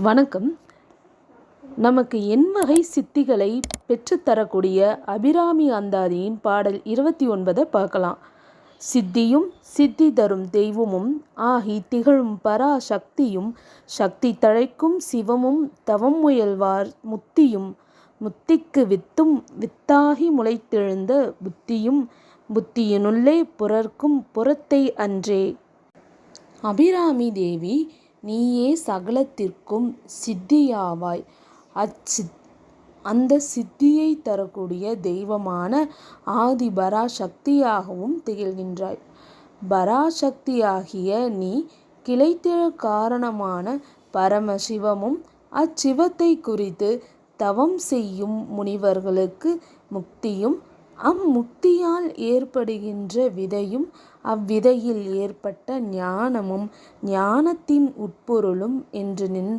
வணக்கம். நமக்கு எண்வகை சித்திகளை பெற்றுத்தரக்கூடிய அபிராமி அந்தாதியின் பாடல் 29 பார்க்கலாம். சித்தியும் சித்தி தரும் தெய்வமும் ஆகி திகழும் பராசக்தியும் சக்தி தழைக்கும் சிவமும் தவம் முயல்வார் முத்தியும் முத்திக்கு வித்தும் வித்தாகி முளைத்தெழுந்த புத்தியும் புத்தியினுள்ளே புரர்க்கும் புறத்தை அன்றே. அபிராமி தேவி, நீயே சகலத்திற்கும் சித்தியாவாய். அந்த சித்தியை தரக்கூடிய தெய்வமான ஆதி பராசக்தியாகவும் திகழ்கின்றாய். பராசக்தியாகிய நீ கிளைத்தெழ காரணமான பரமசிவமும் அச்சிவத்தை குறித்து தவம் செய்யும் முனிவர்களுக்கு முக்தியும் அம்முக்தியால் ஏற்படுகின்ற விதையும் அவ்விதையில் ஏற்பட்ட ஞானமும் ஞானத்தின் உட்பொருளும் என்று நின்று